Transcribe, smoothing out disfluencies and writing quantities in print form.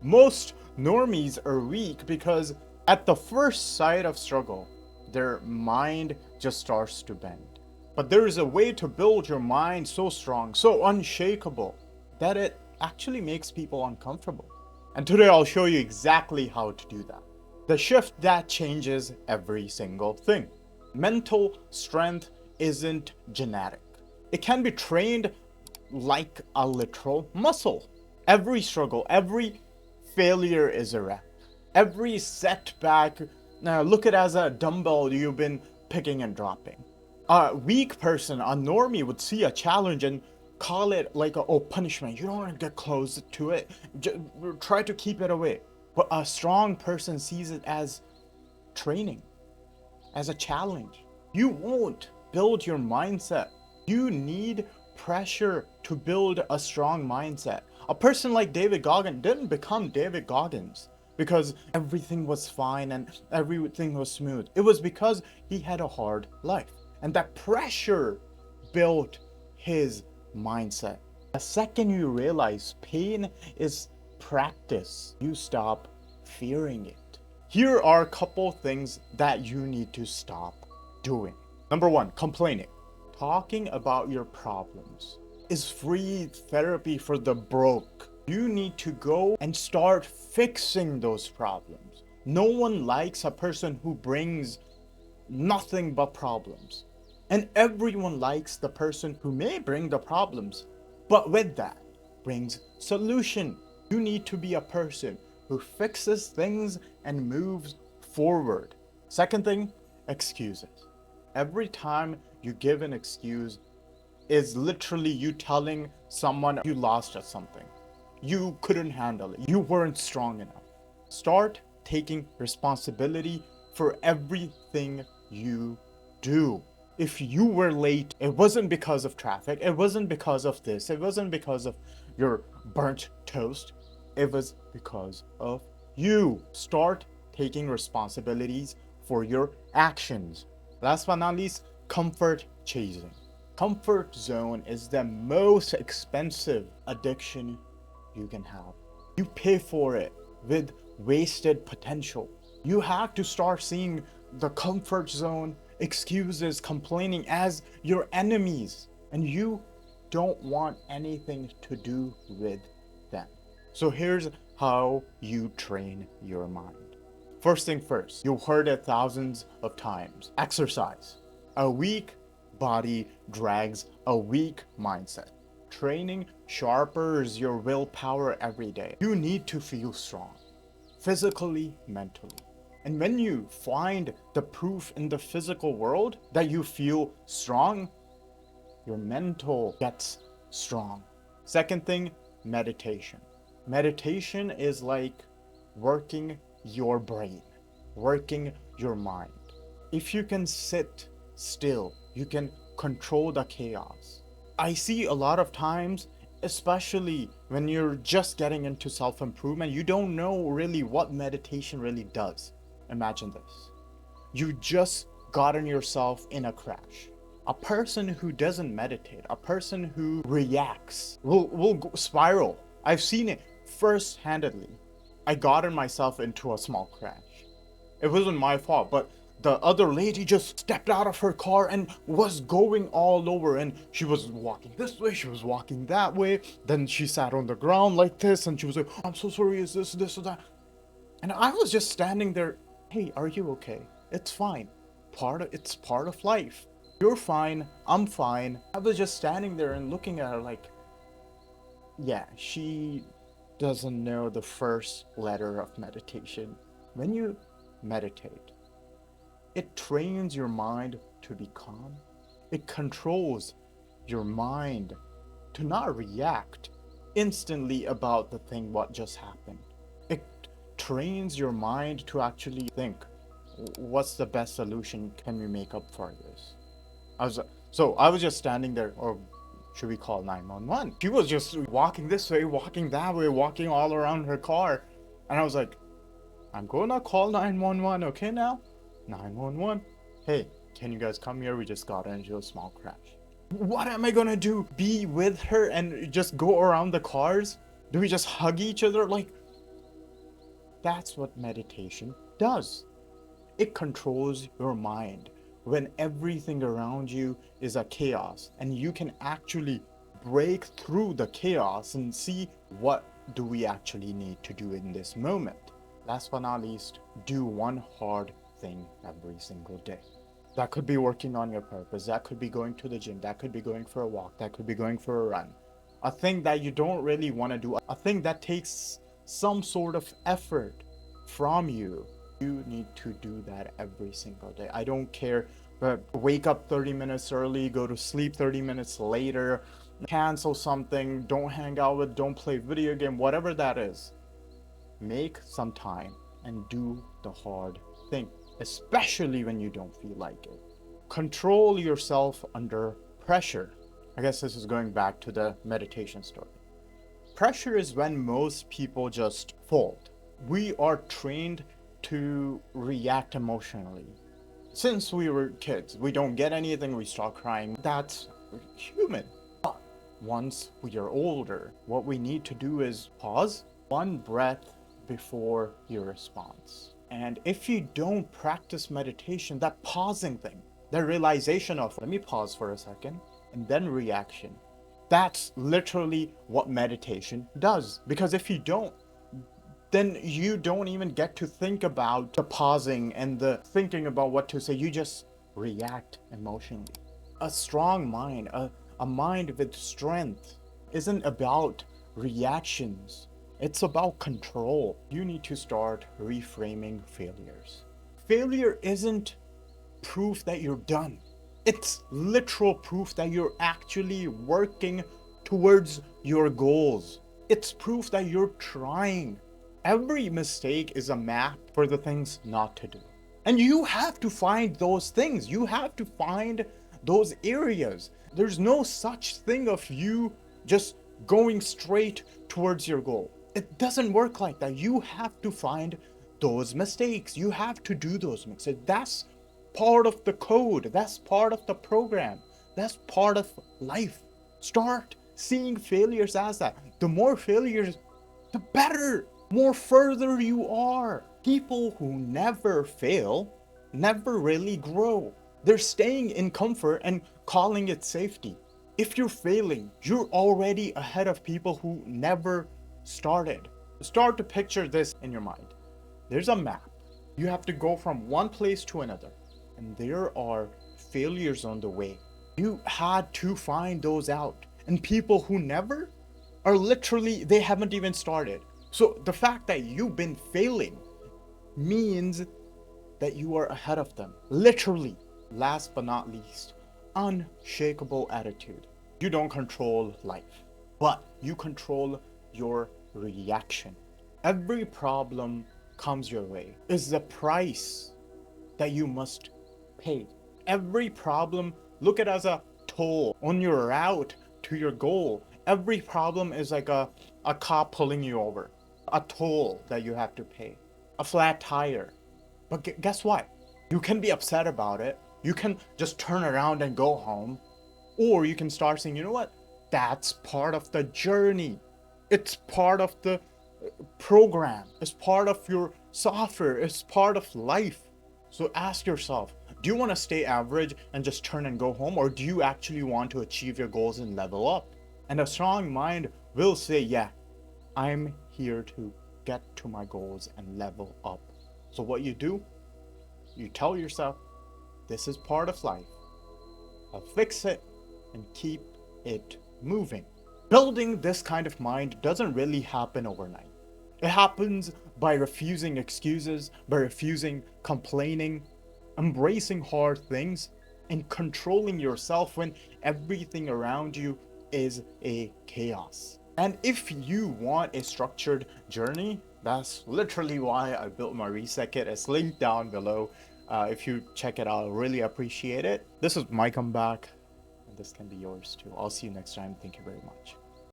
Most normies are weak because at the first sight of struggle, their mind just starts to bend. But there is a way to build your mind so strong, so unshakable, that it actually makes people uncomfortable. And today I'll show you exactly how to do that. The shift that changes every single thing. Mental strength isn't genetic. It can be trained like a literal muscle. Every struggle, every failure is a rep. Every setback, look at it as a dumbbell you've been picking and dropping. A weak person, a normie, would see a challenge and call it like a punishment. You don't want to get close to it. Just try to keep it away. But a strong person sees it as training, as a challenge. You won't build your mindset. You need pressure to build a strong mindset. A person like David Goggins didn't become David Goggins because everything was fine and everything was smooth. It was because he had a hard life. And that pressure built his mindset. The second you realize pain is practice, you stop fearing it. Here are a couple things that you need to stop doing. Number one, complaining. Talking about your problems is free therapy for the broke. You need to go and start fixing those problems. No one likes a person who brings nothing but problems. And everyone likes the person who may bring the problems, but with that brings solution. You need to be a person who fixes things and moves forward. Second thing, excuses. Every time you give an excuse is literally you telling someone you lost at something. You couldn't handle it. You weren't strong enough. Start taking responsibility for everything you do. If you were late, it wasn't because of traffic. It wasn't because of this. It wasn't because of your burnt toast. It was because of you. Start taking responsibilities for your actions. Last but not least, comfort chasing. Comfort zone is the most expensive addiction you can have. You pay for it with wasted potential. You have to start seeing the comfort zone, excuses, complaining as your enemies, and you don't want anything to do with them. So here's how you train your mind. First thing first, you've heard it thousands of times. Exercise. A weak body drags a weak mindset. Training sharpens your willpower every day. You need to feel strong, physically, mentally. And when you find the proof in the physical world that you feel strong, your mental gets strong. Second thing, meditation. Meditation is like working your brain, working your mind. If you can sit still, you can control the chaos. I see a lot of times, especially when you're just getting into self-improvement, you don't know really what meditation really does. Imagine this. You just gotten yourself in a crash. A person who doesn't meditate, a person who reacts, will spiral. I've seen it first-handedly. I gotten myself into a small crash. It wasn't my fault, but the other lady just stepped out of her car and was going all over, and she was walking this way, she was walking that way, then she sat on the ground like this and she was like, I'm so sorry, is this or that? And I was just standing there. Hey, are you okay? It's fine. It's part of life. You're fine, I'm fine. I was just standing there and looking at her like, yeah, she doesn't know the first letter of meditation. When you meditate, it trains your mind to be calm. It controls your mind to not react instantly about the thing what just happened. It trains your mind to actually think, what's the best solution can we make up for this? I was just standing there, or should we call 911? She was just walking this way, walking that way, walking all around her car. And I was like, I'm gonna call 911, okay now? 911. Hey, can you guys come here? We just got into a small crash. What am I gonna do? Be with her and just go around the cars? Do we just hug each other? Like, That's what meditation does. It controls your mind when everything around you is a chaos, and you can actually break through the chaos and see what do we actually need to do in this moment. Last but not least, do one hard thing every single day. That could be working on your purpose, that could be going to the gym, that could be going for a walk, that could be going for a run. A thing that you don't really want to do, a thing that takes some sort of effort from you. You need to do that every single day. I don't care, but wake up 30 minutes early, go to sleep 30 minutes later, cancel something, don't hang out with, don't play video game, whatever that is. Make some time and do the hard thing, especially when you don't feel like it. Control yourself under pressure. I guess this is going back to the meditation story. Pressure is when most people just fold. We are trained to react emotionally. Since we were kids, we don't get anything, we start crying. That's human. But once we are older, what we need to do is pause, one breath before your response. And if you don't practice meditation, that pausing thing, the realization of, let me pause for a second, and then reaction. That's literally what meditation does. Because if you don't, then you don't even get to think about the pausing and the thinking about what to say. You just react emotionally. A strong mind, a mind with strength, isn't about reactions. It's about control. You need to start reframing failures. Failure isn't proof that you're done. It's literal proof that you're actually working towards your goals. It's proof that you're trying. Every mistake is a map for the things not to do. And you have to find those things. You have to find those areas. There's no such thing of you just going straight towards your goal. It doesn't work like that. You have to find those mistakes. You have to do those mistakes. That's part of the code. That's part of the program. That's part of life. Start seeing failures as that. The more failures, the better. More further you are. People who never fail never really grow. They're staying in comfort and calling it safety. If you're failing, you're already ahead of people who never started. Start to picture this in your mind. There's a map. You have to go from one place to another, and there are failures on the way. You had to find those out. And people who never are literally, they haven't even started. So the fact that you've been failing means that you are ahead of them. Literally. Last but not least, unshakable attitude. You don't control life, but you control your reaction. Every problem comes your way is the price that you must pay. Every problem, look at it as a toll on your route to your goal. Every problem is like a car pulling you over. A toll that you have to pay. A flat tire. But guess what? You can be upset about it. You can just turn around and go home. Or you can start saying, you know what? That's part of the journey. It's part of the program. It's part of your software. It's part of life. So ask yourself, do you want to stay average and just turn and go home? Or do you actually want to achieve your goals and level up? And a strong mind will say, yeah, I'm here to get to my goals and level up. So what you do, you tell yourself, this is part of life. I'll fix it and keep it moving. Building this kind of mind doesn't really happen overnight. It happens by refusing excuses, by refusing complaining, embracing hard things, and controlling yourself when everything around you is a chaos. And if you want a structured journey, that's literally why I built my reset kit. It's linked down below. If you check it out, I really appreciate it. This is my comeback, and this can be yours too. I'll see you next time. Thank you very much.